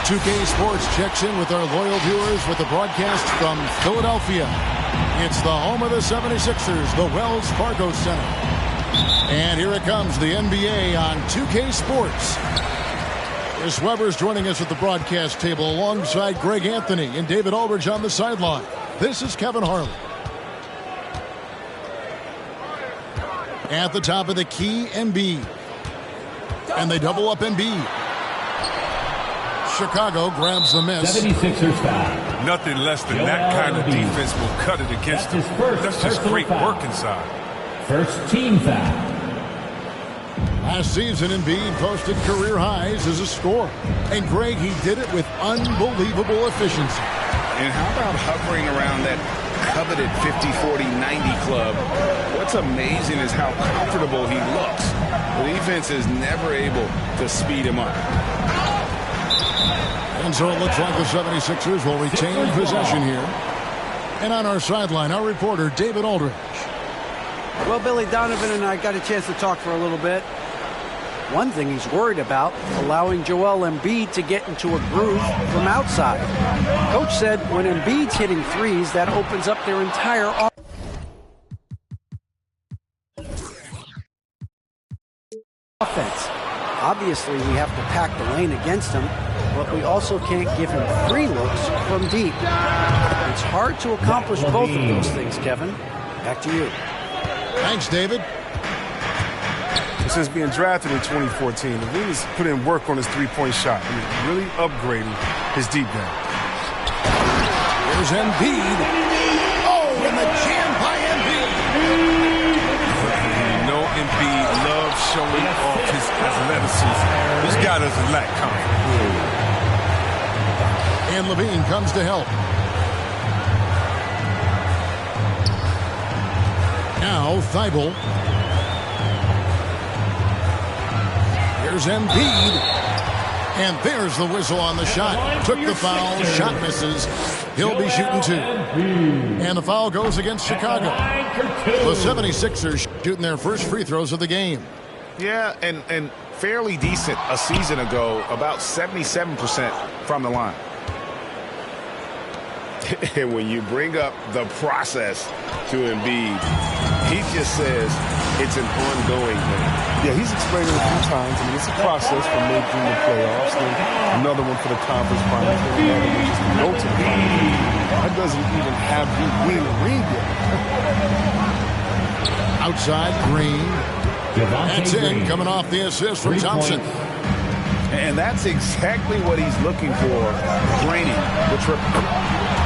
2K Sports checks in with our loyal viewers with the broadcast from Philadelphia. It's the home of the 76ers, the Wells Fargo Center. And here it comes, the NBA on 2K Sports. Chris Webber's joining us at the broadcast table alongside Greg Anthony and David Aldridge on the sideline. This is Kevin Harlan. At the top of the key, Embiid. And they double up Embiid. Chicago grabs the miss. 76ers foul. Nothing less than that kind of defense will cut it against them. That's just great work inside. First team foul. Last season, Embiid posted career highs as a scorer. And Greg, he did it with unbelievable efficiency. And how about hovering around that coveted 50-40-90 club? What's amazing is how comfortable he looks. The defense is never able to speed him up. And so it looks like the 76ers will retain possession here. And on our sideline, our reporter, David Aldridge. Well, Billy Donovan and I got a chance to talk for a little bit. One thing he's worried about, allowing Joel Embiid to get into a groove from outside. Coach said when Embiid's hitting threes, that opens up their entire offense. Obviously, we have to pack the lane against him, but we also can't give him free looks from deep. It's hard to accomplish both of those things, Kevin. Back to you. Thanks, David. Since being drafted in 2014, Levine's put in work on his three-point shot. He's really upgrading his deep game. Here's Embiid. Oh, and the jam by Embiid. You know Embiid loves showing off his athleticism. This guy doesn't lack confidence. And Levine comes to help. Now Thibault. Here's Embiid. And there's the whistle on the shot. Took the foul. Shot misses. He'll be shooting two. And the foul goes against Chicago. The 76ers shooting their first free throws of the game. Yeah, and fairly decent a season ago, about 77% from the line. And when you bring up the process to Embiid, he just says it's an ongoing thing. Yeah, he's explained it a few times. I mean, it's a process for making the playoffs. Then another one for the conference finals. Then another one just to go to the finals. That doesn't even have you winning a ring yet. Outside, Green. That's in, coming off the assist from Thompson. And that's exactly what he's looking for. Draining the triple.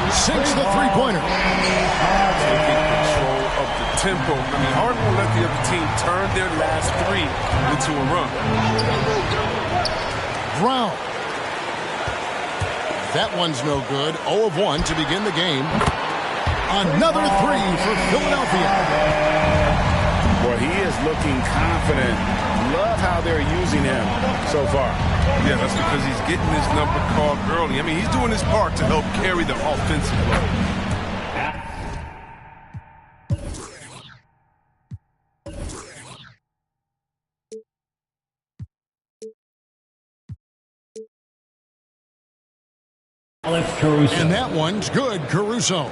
Sinks the three-pointer. Taking control of the tempo. I mean, Harden will let the other team turn their last three into a run. Brown. That one's no good. 0 of 1 to begin the game. Another three for Philadelphia. Well, he is looking confident. Love how they're using him so far. Yeah, that's because he's getting his number called early. I mean, he's doing his part to help carry the offensive load. And that one's good, Caruso.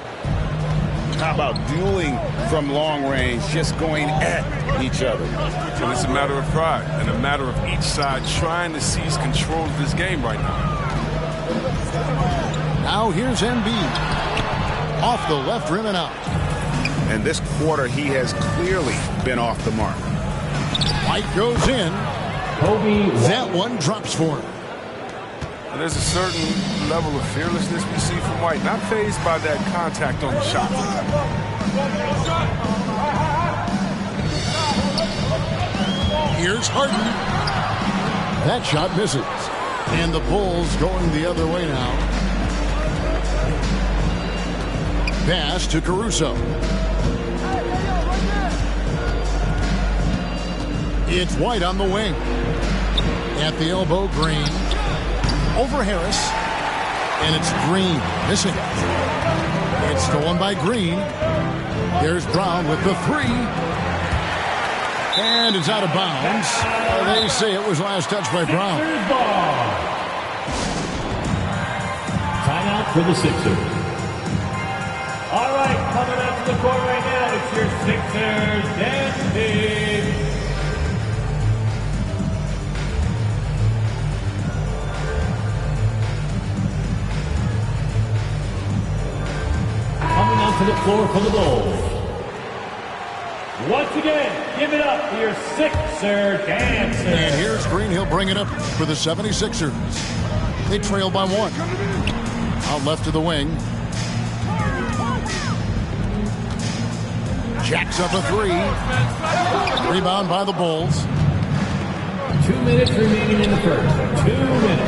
How about dueling from long range, just going at each other? And it's a matter of pride and a matter of each side trying to seize control of this game right now. Now here's Embiid. Off the left rim and out. And this quarter, he has clearly been off the mark. White goes in. That one drops for him. And there's a certain level of fearlessness we see from White, not fazed by that contact on the shot. Here's Harden. That shot misses. And the Bulls going the other way now. Pass to Caruso. It's White on the wing. At the elbow, Green. Over Harris. And it's Green missing. It's stolen by Green. There's Brown with the three. And it's out of bounds. They say it was last touched by Brown. Coming out for the Sixers. All right, coming out to the court right now, it's your Sixers dance team. Coming out to the floor for the Bulls. Once again, give it up for your Sixer dancer. And here's Green. He'll bring it up for the 76ers. They trail by 1. Out left of the wing. Jacks up a 3. Rebound by the Bulls. 2 minutes remaining in the first. 2 minutes.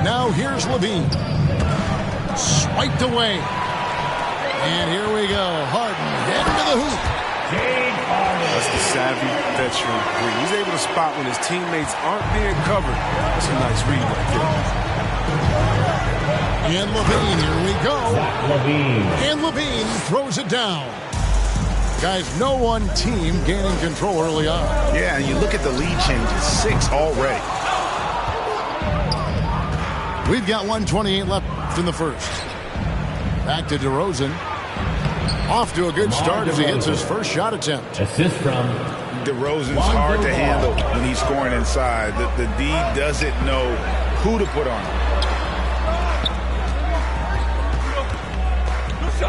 Now here's Levine. Swiped away. And here we go. Harden heading to the hoop. That's the savvy veteran Green. He's able to spot when his teammates aren't being covered. That's a nice read right there. And Levine, here we go. Levine. And Levine throws it down. Guys, no one team gaining control early on. Yeah, and you look at the lead changes, 6 already. We've got 1:28 left in the first. Back to DeRozan. Off to a good start as he hits his first shot attempt. Assist from DeRozan's hard to handle when he's scoring inside. The D doesn't know who to put on him.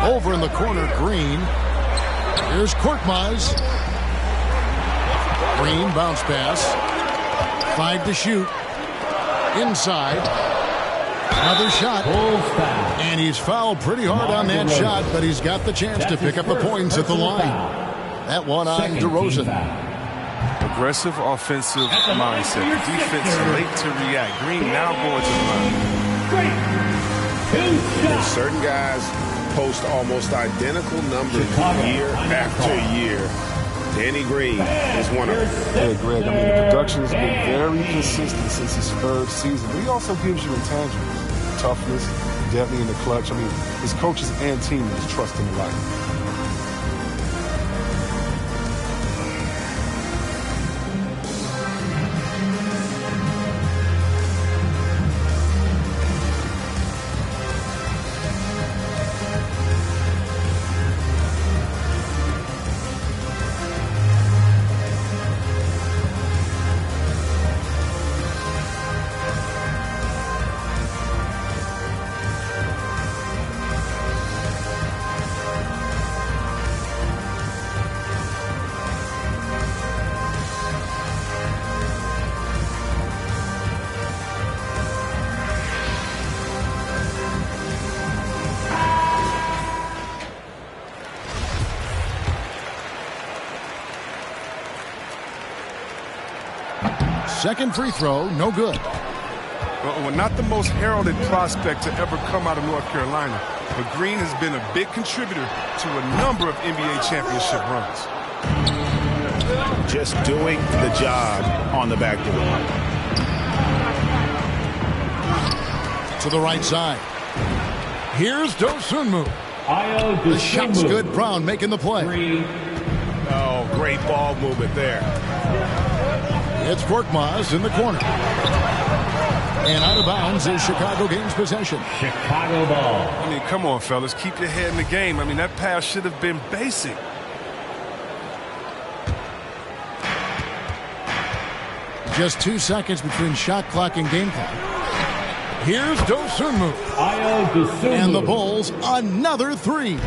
Over in the corner, Green. Here's Korkmaz. Green, bounce pass. 5 to shoot. Inside. Another shot. And he's fouled pretty hard on that shot, but he's got the chance to pick up the points at the line. That one on DeRozan. Aggressive offensive mindset. The defense late to react. Green now going to the line. Certain guys post almost identical numbers year after year. Danny Green is one of them. Yeah, Greg, I mean, the production has been very consistent since his third season, but he also gives you intangibles. Toughness, definitely in the clutch. I mean, his coaches and teammates trust him a lot. Second free throw, no good. Well, not the most heralded prospect to ever come out of North Carolina, but Green has been a big contributor to a number of NBA championship runs. Just doing the job on the back door. To the right side. Here's Dosunmu. The shot's good. Brown making the play. Oh, great ball movement there. It's Korkmaz in the corner. And out of bounds is Chicago gains possession. Chicago ball. I mean, come on, fellas. Keep your head in the game. I mean, that pass should have been basic. Just 2 seconds between shot clock and game clock. Here's Dosunmu. And the Bulls, another 3.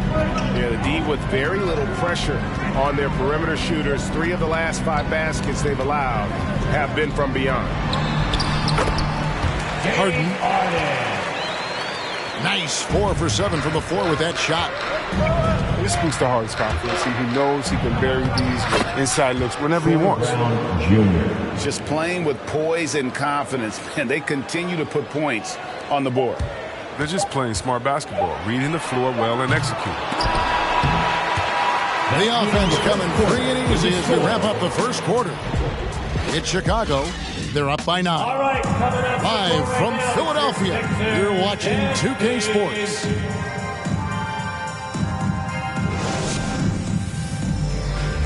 Yeah, the D with very little pressure on their perimeter shooters. 3 of the last 5 baskets they've allowed have been from beyond. Harden. Nice 4 for 7 from the floor with that shot. This speaks to Harden's confidence. He knows he can bury these inside looks whenever he wants. Just playing with poise and confidence, and they continue to put points on the board. They're just playing smart basketball, reading the floor well and executing. The offense coming free and easy as we wrap up the first quarter. It's Chicago. They're up by 9. All right, live from Philadelphia, you're watching 2K Sports.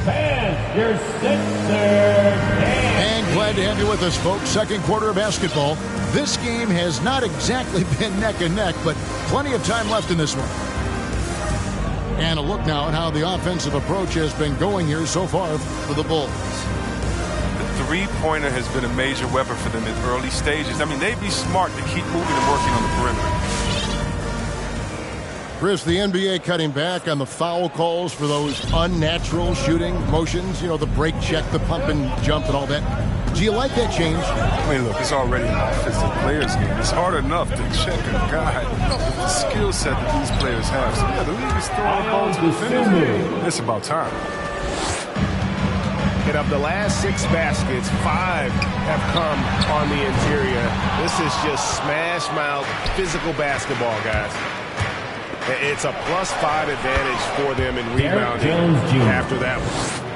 Fans, your Sixers. And glad Glad to have you with us, folks. Second quarter of basketball. This game has not exactly been neck and neck, but plenty of time left in this one. And a look now at how the offensive approach has been going here so far for the Bulls. The three-pointer has been a major weapon for them in early stages. I mean, they'd be smart to keep moving and working on the perimeter. Chris, the NBA cutting back on the foul calls for those unnatural shooting motions, you know, the break check, the pump and jump and all that. Do you like that change? I mean, look, it's already an offensive player's game. It's hard enough to check a guy with the skill set that these players have. So, yeah, the league is throwing the ball to the defenders. It's about time. And of the last 6 baskets, 5 have come on the interior. This is just smash-mouth physical basketball, guys. It's a +5 advantage for them in rebounding after that one.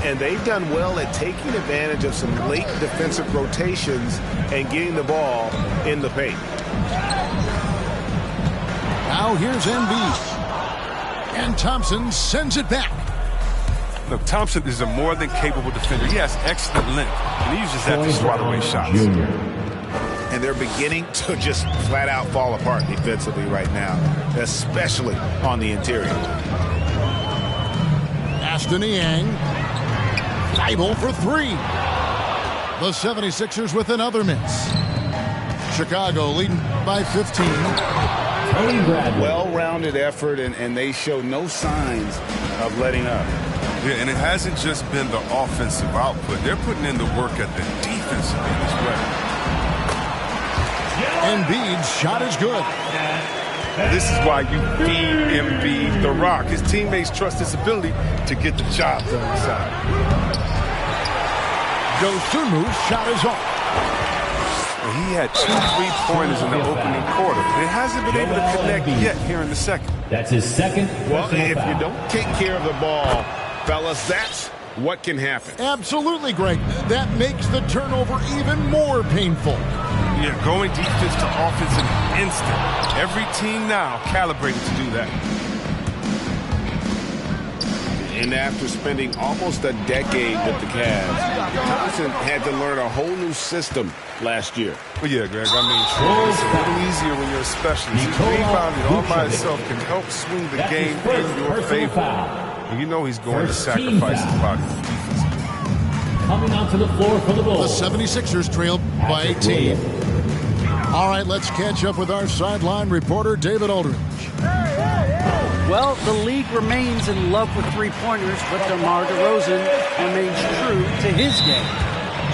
And they've done well at taking advantage of some late defensive rotations and getting the ball in the paint. Now here's Embiid. And Thompson sends it back. Look, Thompson is a more than capable defender. He has excellent length, and he uses that to swat away shots. And they're beginning to just flat out fall apart defensively right now, especially on the interior. Ashton Yang. Thibault for 3. The 76ers with another miss. Chicago leading by 15. Well-rounded effort, and they show no signs of letting up. Yeah, and it hasn't just been the offensive output. They're putting in the work at the defensive end as well. Embiid's shot is good. This is why you feed Embiid the rock. His teammates trust his ability to get the job done inside. Dosunmu's shot is off. He had 2 3-pointers in the opening quarter. It hasn't been able to connect yet here in the second. That's his second. Well, if you don't take care of the ball, fellas, that's what can happen. Absolutely, Greg. That makes the turnover even more painful. Yeah, going defense to offense in an instant. Every team now calibrated to do that. And after spending almost a decade with the Cavs, Thompson had to learn a whole new system last year. Well, yeah, Greg, I mean, sure, it's a little easier when you're a specialist. Rebounding all by itself can help swing the game in your favor. And you know he's going to sacrifice his body for defense. Coming onto the floor for the Bulls. The 76ers trail by 18. All right, let's catch up with our sideline reporter, David Aldridge. Well, the league remains in love with three-pointers, but DeMar DeRozan remains true to his game.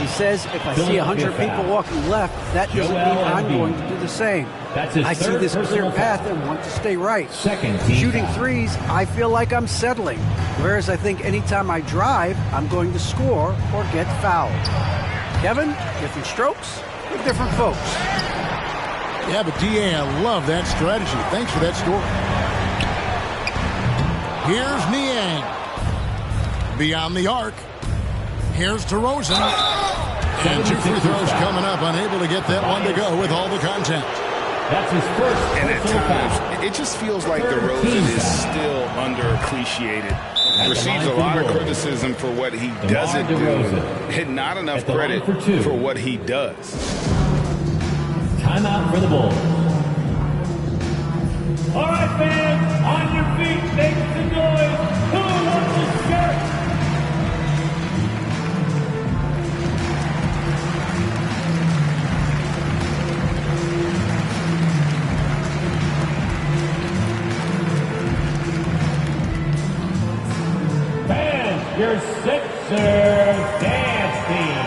He says, if I see 100 people walking left, that doesn't mean I'm going to do the same. I see this clear path and want to stay right. Shooting threes, I feel like I'm settling. Whereas I think anytime I drive, I'm going to score or get fouled. Kevin, different strokes for different folks. Yeah, but D.A., I love that strategy. Thanks for that story. Here's Niang. Beyond the arc. Here's DeRozan. And 2 free throws coming up. Unable to get that one to go with all the contact. That's his first. And at times, it just feels like DeRozan is still underappreciated. Receives a lot of criticism for what he doesn't do, and not enough credit for what he does. Timeout for the Bulls. All right, fans, on your feet, make some noise. Who wants the shirt? Fans, your Sixers dance team.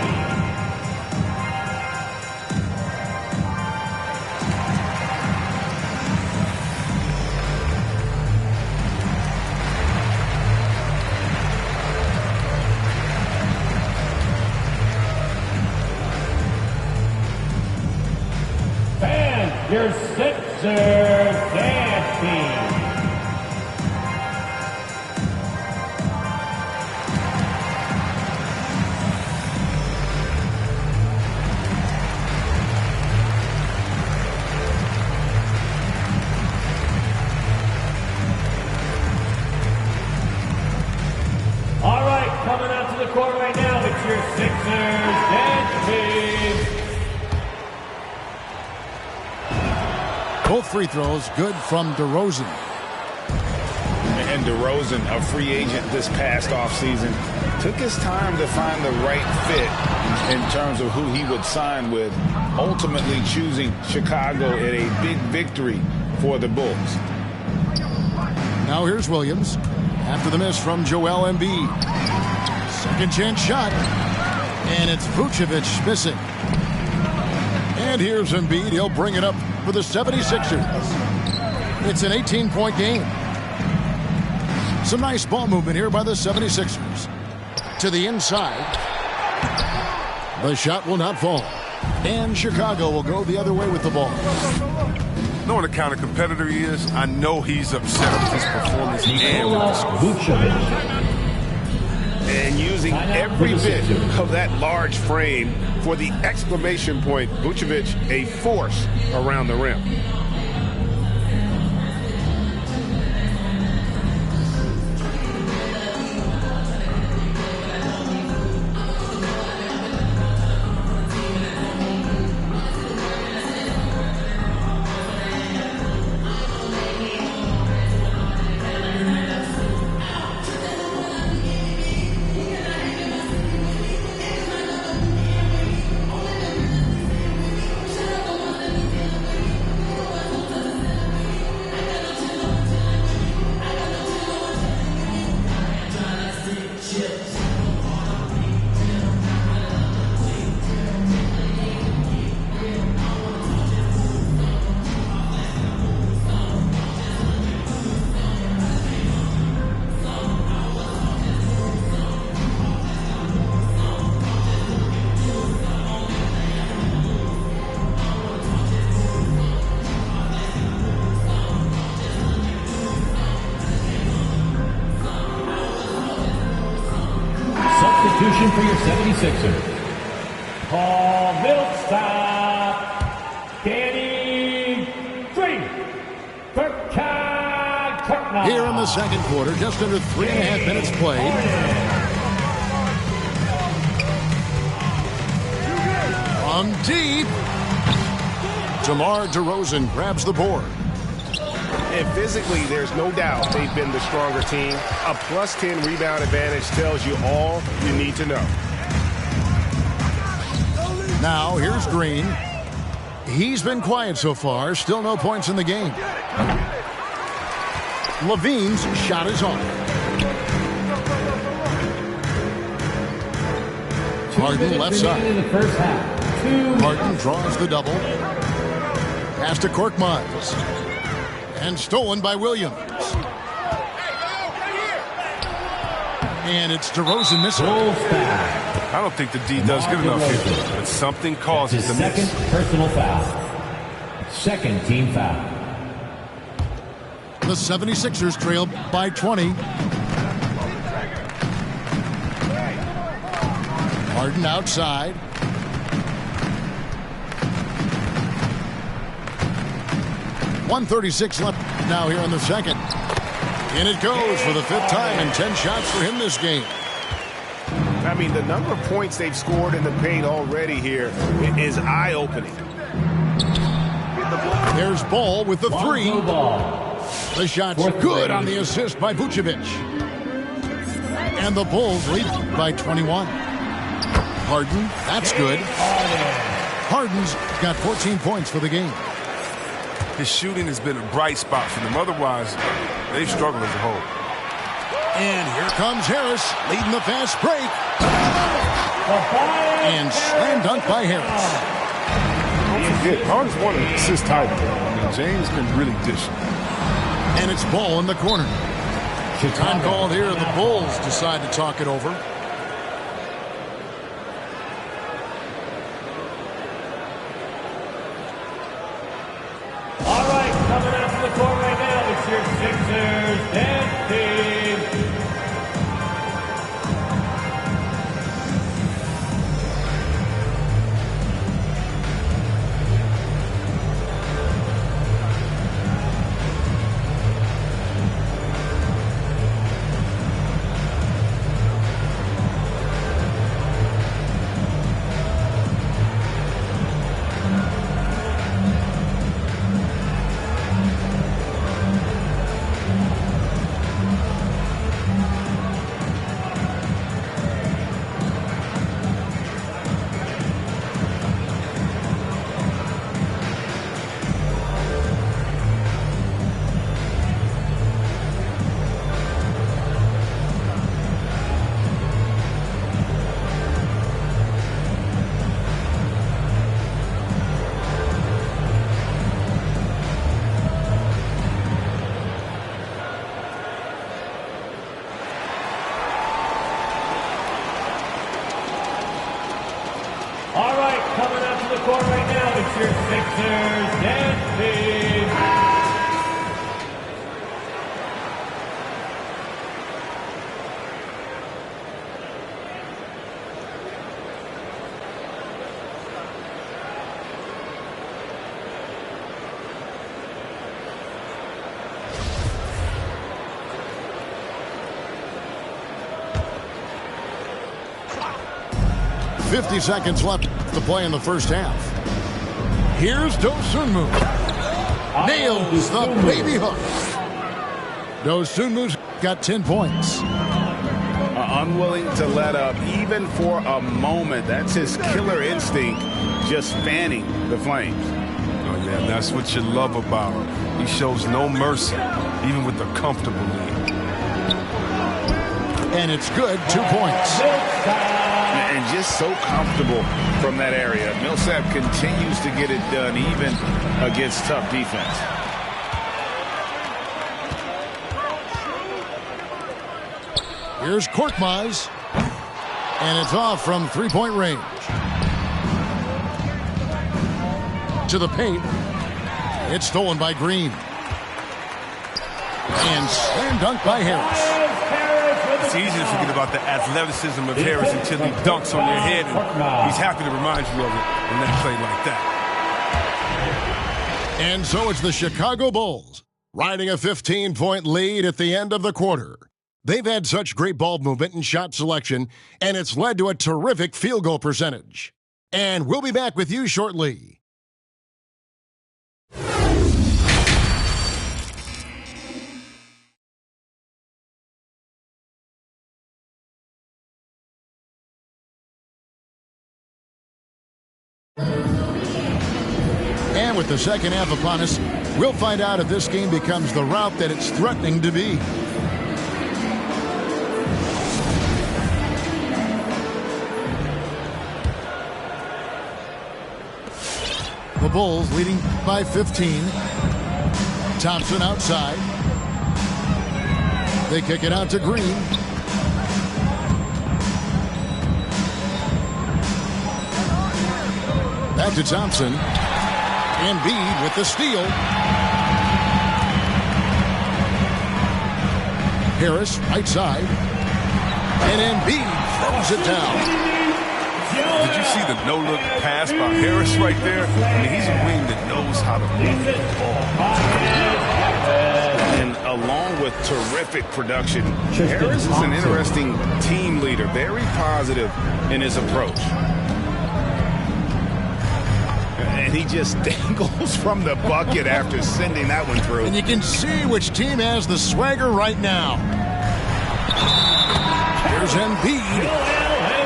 Your Sixers dance team. All right, coming out to the court right now, it's your free throws, good from DeRozan. And DeRozan, a free agent this past offseason, took his time to find the right fit in terms of who he would sign with, ultimately choosing Chicago in a big victory for the Bulls. Now here's Williams after the miss from Joel Embiid. Second chance shot, and it's Vucevic missing. And here's Embiid. He'll bring it up for the 76ers. It's an 18-point game. Some nice ball movement here by the 76ers. To the inside. The shot will not fall. And Chicago will go the other way with the ball. Knowing the kind of competitor he is, I know he's upset with his performance and with the score. And using every bit of that large frame for the exclamation point, Vucevic, a force around the rim. Substitution for your 76ers. Paul Millsap, Danny Green, Here in the second quarter, just under 3.5 minutes played. From deep, DeMar DeRozan grabs the board. And physically, there's no doubt they've been the stronger team. A plus 10 rebound advantage tells you all you need to know. Now, here's Green. He's been quiet so far. Still no points in the game. Levine's shot is on. Harden left side. In the first half. Harden draws the double. Pass to Korkmaz. And stolen by Williams. And it's DeRozan missing. I don't think the D does good enough here, but something causes the miss. Second personal foul. Second team foul. The 76ers trail by 20. Harden outside. .136 left now here in the second. And it goes for the fifth time and 10 shots for him this game. I mean, the number of points they've scored in the paint already here is eye-opening. There's Ball with the three. The shot's good on the assist by Vucevic. And the Bulls lead by 21. Harden, that's good. Harden's got 14 points for the game. His shooting has been a bright spot for them. Otherwise, they've struggled as a whole. And here comes Harris, leading the fast break. And slam dunk by Harris. Don't forget, Harden's won an assist title. I mean, James can really dish it. And it's Ball in the corner. Time called here. The Bulls decide to talk it over. All right, coming out to the court right now, it's your Sixers dance team. All right, coming out to the court right now, it's your Sixers, Dan Reeves. 50 seconds left to play in the first half. Here's Dosunmu. Nails the baby hook. Dosunmu's got 10 points. Unwilling to let up even for a moment. That's his killer instinct, just fanning the flames. Oh, yeah, that's what you love about him. He shows no mercy, even with a comfortable lead. And it's good, 2 points. And just so comfortable from that area. Millsap continues to get it done, even against tough defense. Here's Korkmaz. And it's off from three-point range. To the paint. It's stolen by Green. And slam dunk by Harris. It's easy to forget about the athleticism of Harris until he dunks on your head, and he's happy to remind you of it when they play like that. And so it's the Chicago Bulls riding a 15-point lead at the end of the quarter. They've had such great ball movement and shot selection, and it's led to a terrific field goal percentage. And we'll be back with you shortly. And with the second half upon us, we'll find out if this game becomes the rout that it's threatening to be. The Bulls leading by 15. Thompson outside. They kick it out to Green. Back to Thompson. Embiid with the steal. Harris, right side. And Embiid throws it down. Did you see the no-look pass by Harris right there? I mean, he's a wing that knows how to move the ball. And along with terrific production, Harris is an interesting team leader, very positive in his approach. And he just dangles from the bucket after sending that one through. And you can see which team has the swagger right now. Here's Embiid.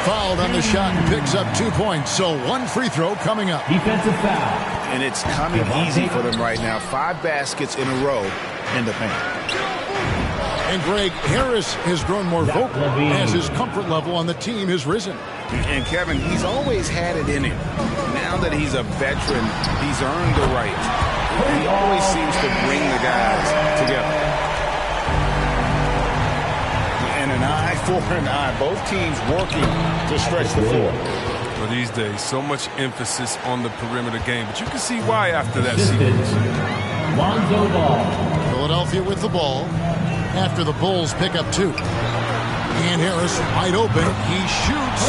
Fouled on the shot and picks up 2 points. So one free throw coming up. Defensive foul. And it's coming easy for them right now. 5 baskets in a row in the paint. And Greg, Harris has grown more vocal as his comfort level on the team has risen. And Kevin, he's always had it in him. Now that he's a veteran, he's earned the right. He always seems to bring the guys together. And an eye for an eye. Both teams working to stretch the floor. Well, these days, so much emphasis on the perimeter game, but you can see why after that sequence. Lonzo Ball. Philadelphia with the ball after the Bulls pick up 2. And Harris wide open. He shoots.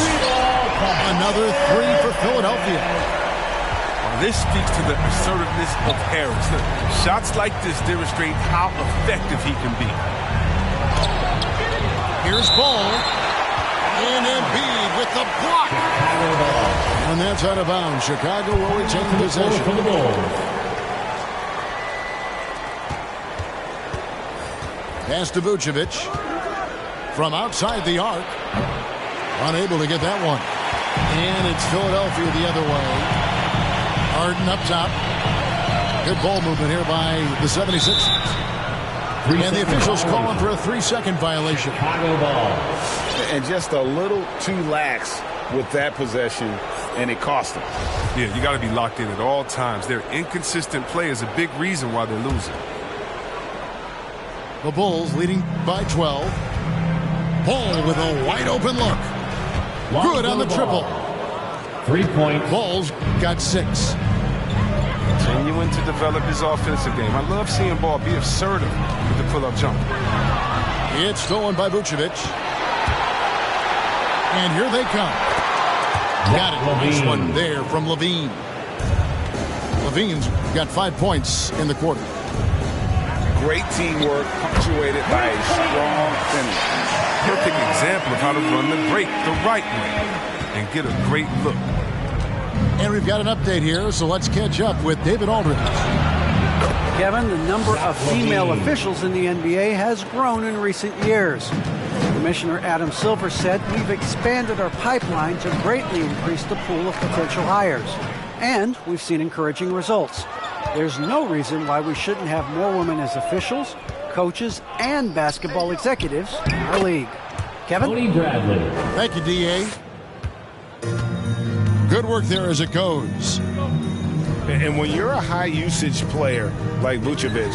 Another 3 for Philadelphia. Well, this speaks to the assertiveness of Harris. Shots like this demonstrate how effective he can be. Here's Ball. And Embiid with the block. And that's out of bounds. Chicago will retain possession. For the Bulls. Pass to Vucevic. From outside the arc. Unable to get that one. And it's Philadelphia the other way. Harden up top. Good ball movement here by the 76ers. And the officials calling for a 3-second violation. Chicago ball. And just a little too lax with that possession, and it cost them. Yeah, you got to be locked in at all times. Their inconsistent play is a big reason why they're losing. The Bulls leading by 12. Ball with a wide open look. Good on the triple. 3 points. Bulls got 6. Continuing to develop his offensive game. I love seeing ball be assertive with the pull-up jump. It's stolen by Vucevic. And here they come. Got it. Nice one there from Levine. Levine's got 5 points in the quarter. Great teamwork punctuated by a strong finish. Perfect example of how to run the break the right way and get a great look. And we've got an update here, so let's catch up with David Aldridge. Kevin, the number of female officials in the NBA has grown in recent years. Commissioner Adam Silver said, "We've expanded our pipeline to greatly increase the pool of potential hires. And we've seen encouraging results. There's no reason why we shouldn't have more women as officials, coaches, and basketball executives in our league." Kevin? Tony Bradley. Thank you, D.A. Good work there as it goes. And when you're a high-usage player like Vucevic,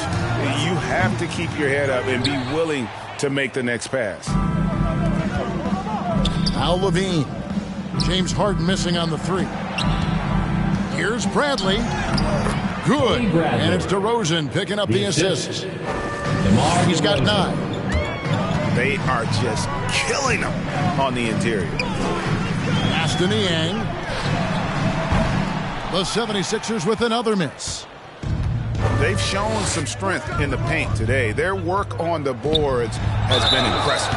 you have to keep your head up and be willing to make the next pass. Now Levine. James Harden missing on the 3. Here's Bradley. Good. And it's DeRozan picking up the assist. He's got 9. They are just killing them on the interior. Aston Yang. The 76ers with another miss. They've shown some strength in the paint today. Their work on the boards has been impressive.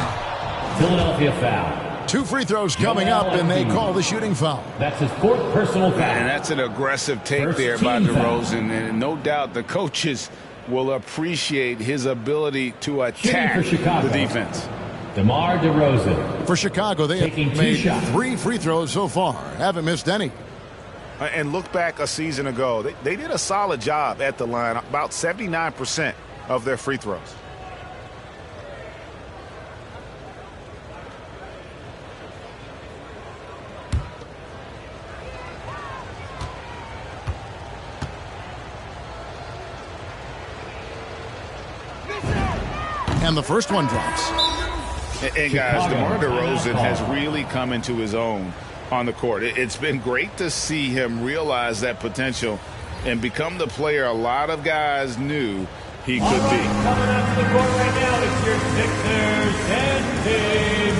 Philadelphia foul. 2 free throws coming up, and they call the shooting foul. That's his 4th personal foul. And that's an aggressive take First there by team foul. DeRozan. And no doubt the coaches will appreciate his ability to attack for Chicago. the defense. DeMar DeRozan. For Chicago, they Taking have 2 made shots. 3 free throws so far. Haven't missed any. And look back a season ago. They did a solid job at the line, about 79% of their free throws. And the first one drops. And guys, DeMar DeRozan has really come into his own on the court. It's been great to see him realize that potential and become the player a lot of guys knew he could be. Coming up to the court right now, it's your Sixers and team.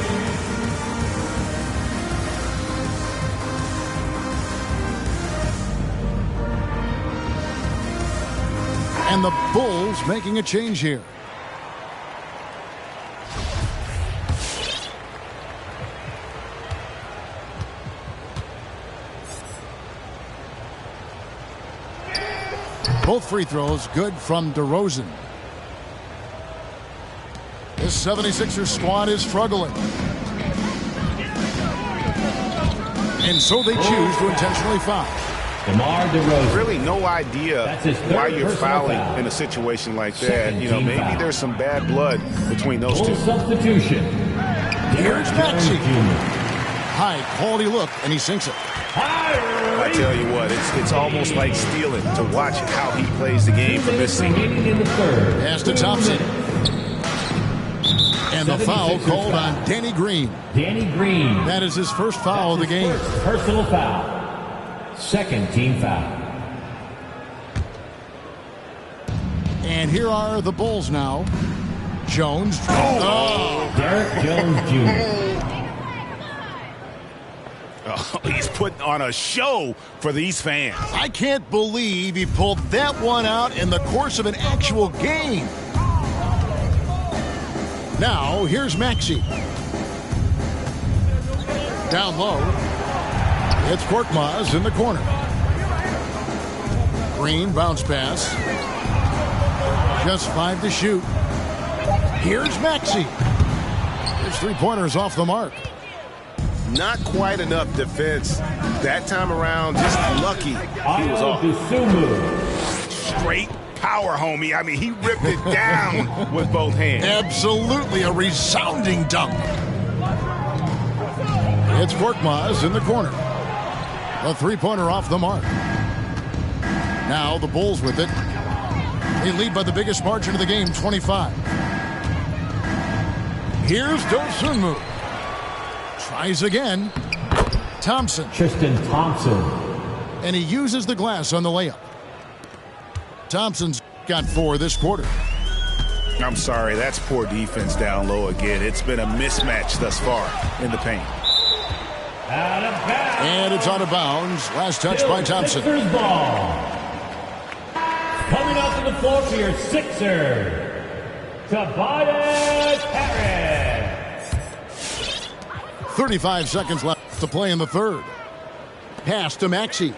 And the Bulls making a change here. Both free throws good from DeRozan. This 76ers squad is struggling. And so they choose to intentionally foul. DeMar DeRozan. Really no idea That's his third why you're personal fouling foul. in a situation like that. Second You know, team maybe foul. there's some bad blood between those Full two. substitution. Here's Derek Maxey. Jones Jr. High quality look, and he sinks it. I tell you what, it's almost like stealing to watch how he plays the game from this season. Remaining in the third. Pass to Thompson. And the foul 76ers called foul. on Danny Green. Danny Green. That is his first foul of the game. First personal foul. Second team foul. And here are the Bulls now. Jones. Oh. Derek Jones Jr. Oh, he's putting on a show for these fans. I can't believe he pulled that one out in the course of an actual game. Now, here's Maxey. Down low. It's Korkmaz in the corner. Green bounce pass. Just 5 to shoot. Here's Maxey. His 3-pointers off the mark. Not quite enough defense that time around. Just lucky he was off. Straight power, homie. I mean, he ripped it down with both hands. Absolutely a resounding dunk. It's Korkmaz in the corner. A 3-pointer off the mark. Now the Bulls with it. They lead by the biggest margin of the game, 25. Here's Dosunmu. Tries again. Thompson. Tristan Thompson. And he uses the glass on the layup. Thompson's got 4 this quarter. I'm sorry, that's poor defense down low again. It's been a mismatch thus far in the paint. Out of bounds. And it's out of bounds. Last touch by Thompson. Sixers ball. Coming up to the floor for your Sixers, Tobias Harris. 35 seconds left to play in the third. Pass to Maxey.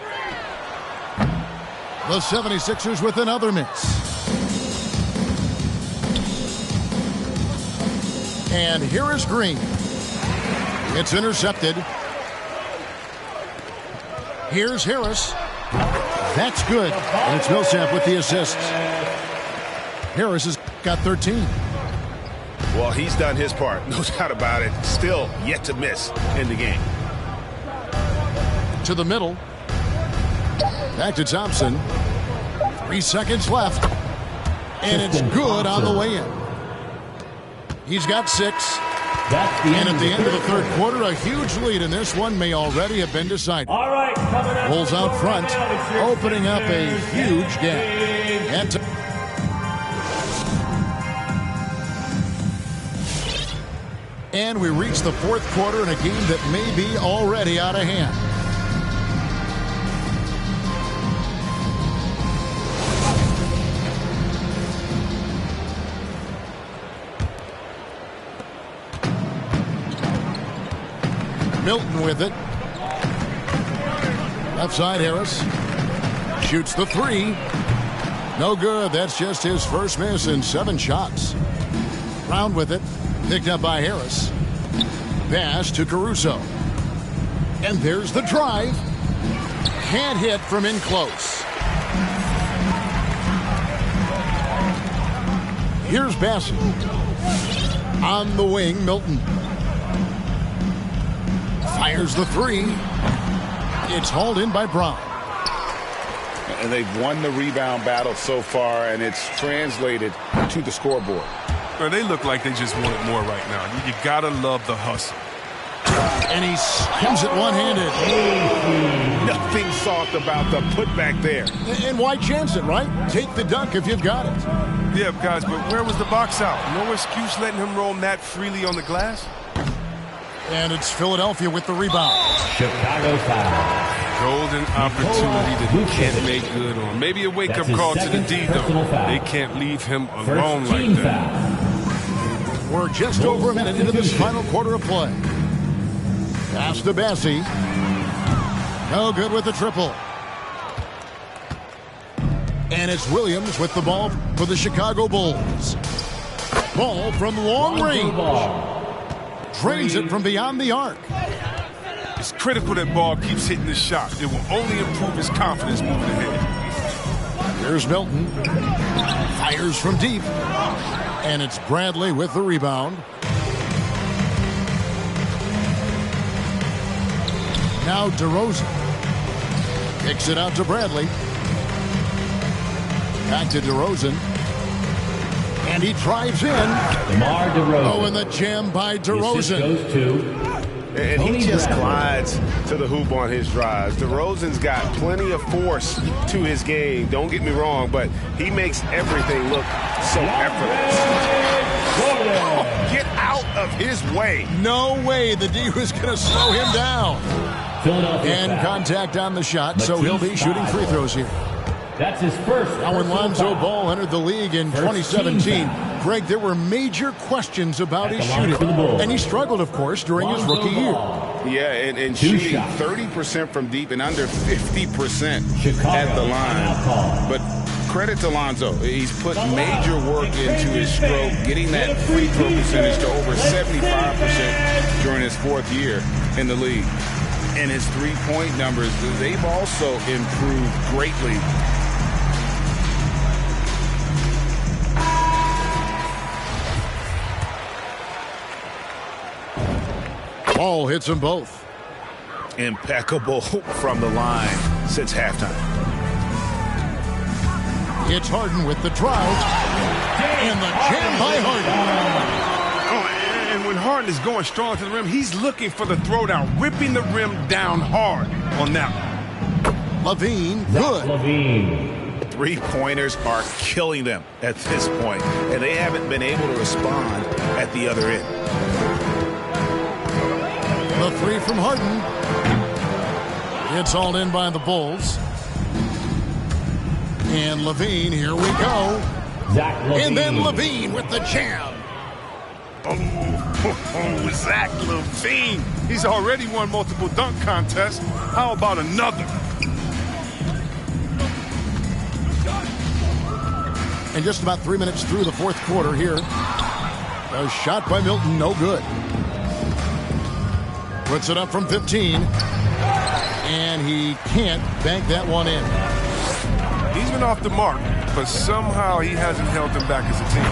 The 76ers with another miss. And here is Green. It's intercepted. Here's Harris. That's good. And it's Millsap with the assists. Harris has got 13. Well, he's done his part, no doubt about it. Still yet to miss in the game. To the middle. Back to Thompson. 3 seconds left. And it's good on the way in. He's got 6. And at the end of the third quarter, a huge lead in this one may already have been decided. All right, coming up. Pulls out front, opening up a huge gap. And we reach the fourth quarter in a game that may be already out of hand. Milton with it. Left side, Harris. Shoots the 3. No good. That's just his first miss in 7 shots. Brown with it. Picked up by Harris. Pass to Caruso. And there's the drive. Can't hit from in close. Here's Bassett. On the wing, Milton. Fires the 3. It's hauled in by Brown. And they've won the rebound battle so far, and it's translated to the scoreboard. Well, they look like they just want it more right now. You gotta love the hustle. And he slams it one-handed. Nothing soft about the putback there. And why chance it, right? Take the dunk if you've got it. Yeah, guys, but where was the box out? No excuse letting him roam that freely on the glass? And it's Philadelphia with the rebound. Chicago foul. Golden opportunity that he can't make good on. Maybe a wake-up call to the D, though. They can't leave him alone like that. We're just over a minute into this final quarter of play. Pass to Bassey. No good with the triple. And it's Williams with the ball for the Chicago Bulls. Ball from long range. Drains it from beyond the arc. It's critical that ball keeps hitting the shot. It will only improve his confidence moving ahead. There's Milton. Fires from deep. And it's Bradley with the rebound. Now DeRozan. Kicks it out to Bradley. Back to DeRozan. And he drives in. DeMar DeRozan. Oh, and the jam by DeRozan. Goes to And he just glides to the hoop on his drives. DeRozan's got plenty of force to his game. Don't get me wrong, but he makes everything look so effortless. Oh, get out of his way. No way the D was going to slow him down. And contact on the shot, so he'll be shooting free throws here. That's his first. Now, when Lonzo Ball entered the league in 2017, Greg, there were major questions about his shooting. And he struggled, of course, during his rookie year. Yeah, and shooting 30% from deep and under 50% at the line. But credit to Lonzo. He's put major work into his stroke, getting that free throw percentage to over 75% during his 4th year in the league. And his three-point numbers, they've also improved greatly. Ball hits them both. Impeccable from the line since halftime. It's Harden with the drive. And the jam by Harden. Oh, And when Harden is going strong to the rim, he's looking for the throwdown, ripping the rim down hard on that one. Levine, good. Levine. Three-pointers are killing them at this point, and they haven't been able to respond at the other end. The three from Harden. It's all in by the Bulls. And Levine, here we go. Zach Levine. And then Levine with the jam. Oh, Zach Levine. He's already won multiple dunk contests. How about another? And just about 3 minutes through the fourth quarter here. A shot by Milton, no good. Puts it up from 15. And he can't bank that one in. He's been off the mark, but somehow he hasn't held them back as a team.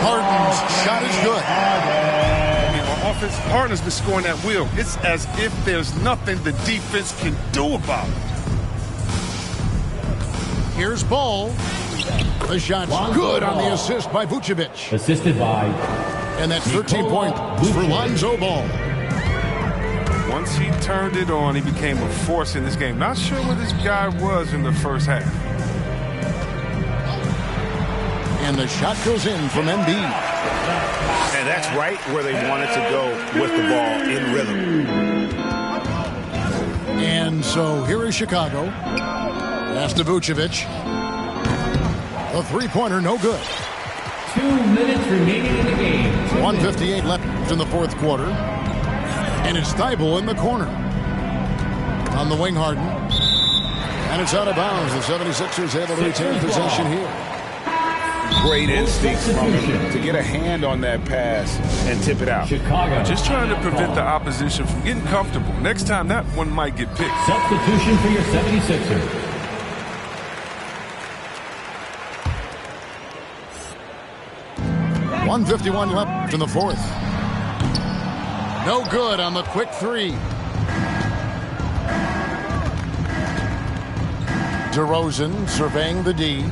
Harden's shot is good. I mean, on offense, Harden's been scoring at will. It's as if there's nothing the defense can do about it. Here's Ball. The shot's good on the assist by Vucevic. Assisted by. And that's 13 points for Lonzo Ball. Once he turned it on, he became a force in this game. Not sure where this guy was in the first half. And the shot goes in from Embiid. And that's right where they wanted to go with the ball in rhythm. And so here is Chicago. Pass to Vucevic. The three-pointer, no good. 2 minutes remaining in the game. 1:58 left in the fourth quarter. And it's Thibault in the corner. On the wing, Harden. And it's out of bounds. The 76ers able to retain possession here. Great instincts from him to get a hand on that pass and tip it out. Chicago. Just trying to prevent the opposition from getting comfortable. Next time, that one might get picked. Substitution for your 76ers. .151 left in the fourth. No good on the quick three. DeRozan surveying the D.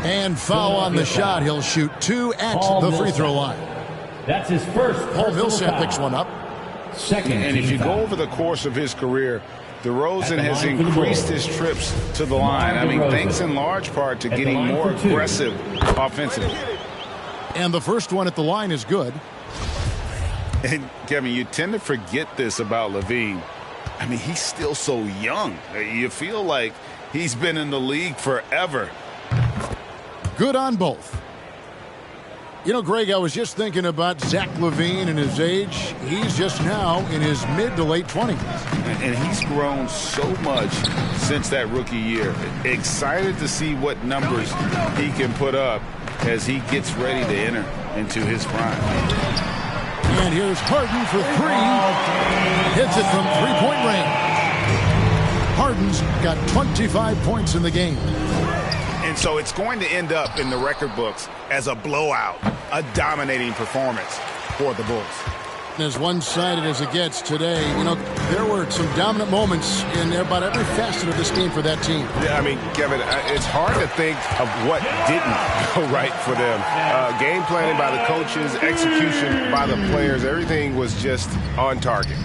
And foul on the shot. He'll shoot two at the free throw line. That's his first. Paul Millsap picks one up. Second. And if you go over the course of his career, DeRozan has increased his trips to the line. I mean, thanks in large part to getting more aggressive offensively. And the first one at the line is good. And, Kevin, you tend to forget this about Levine. I mean, he's still so young. You feel like he's been in the league forever. Good on both. You know, Greg, I was just thinking about Zach Levine and his age. He's just now in his mid to late 20s. And he's grown so much since that rookie year. Excited to see what numbers he can put up as he gets ready to enter into his prime. And here's Harden for three. Hits it from three-point range. Harden's got 25 points in the game. And so it's going to end up in the record books as a blowout, a dominating performance for the Bulls. As one-sided as it gets today, you know, there were some dominant moments in about every facet of this game for that team. Yeah, I mean, Kevin, it's hard to think of what didn't go right for them. Game planning by the coaches, execution by the players, everything was just on target.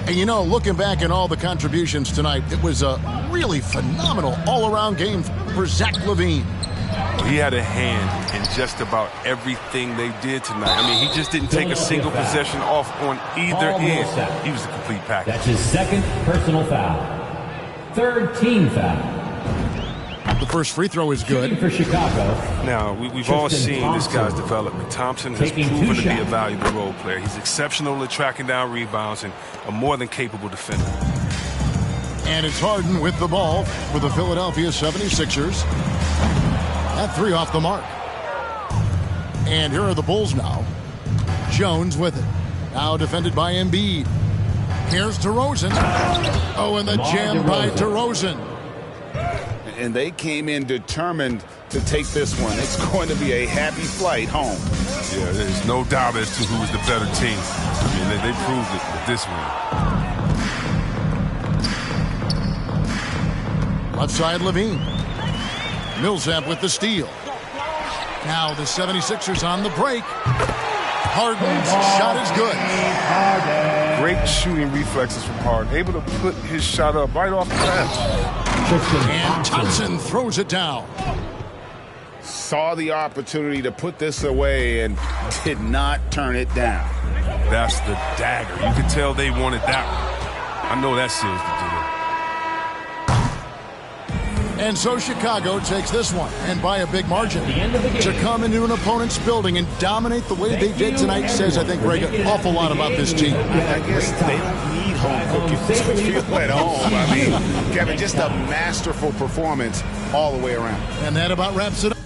And, you know, looking back at all the contributions tonight, it was a really phenomenal all-around game for Zach Levine. He had a hand in just about everything they did tonight. I mean, he just didn't take a single possession off on either end. He was a complete package. That's his second personal foul. Third team foul. The first free throw is good. For Chicago. Now, we've all seen this guy's development. Thompson has proven to be a valuable role player. He's exceptional at tracking down rebounds and a more than capable defender. And it's Harden with the ball for the Philadelphia 76ers. That three off the mark. And here are the Bulls now. Jones with it. Now defended by Embiid. Here's DeRozan. Oh, and the jam by DeRozan. And they came in determined to take this one. It's going to be a happy flight home. Yeah, there's no doubt as to who was the better team. I mean, they proved it with this one. Left side, Levine. Millsap with the steal. Now the 76ers on the break. Harden's shot is good. Great shooting reflexes from Harden. Able to put his shot up right off the bat. And Thompson throws it down. Saw the opportunity to put this away and did not turn it down. That's the dagger. You can tell they wanted that one. I know that seals the deal. And so Chicago takes this one, and by a big margin. To come into an opponent's building and dominate the way they did tonight says, I think, Greg, an awful lot about this team. I guess they don't need home cooking to feel at home. I mean, Kevin, just a masterful performance all the way around. And that about wraps it up.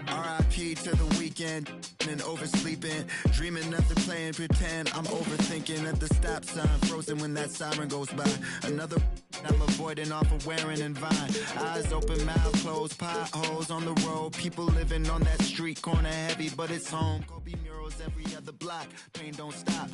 R.I.P. to the weekend and oversleeping, dreaming of the playing pretend. I'm overthinking at the stop sign, frozen when that siren goes by. Another I'm avoiding off of wearing and Vine. Eyes open, mouth closed, potholes on the road. People living on that street corner heavy, but it's home. Kobe murals every other block. Pain don't stop.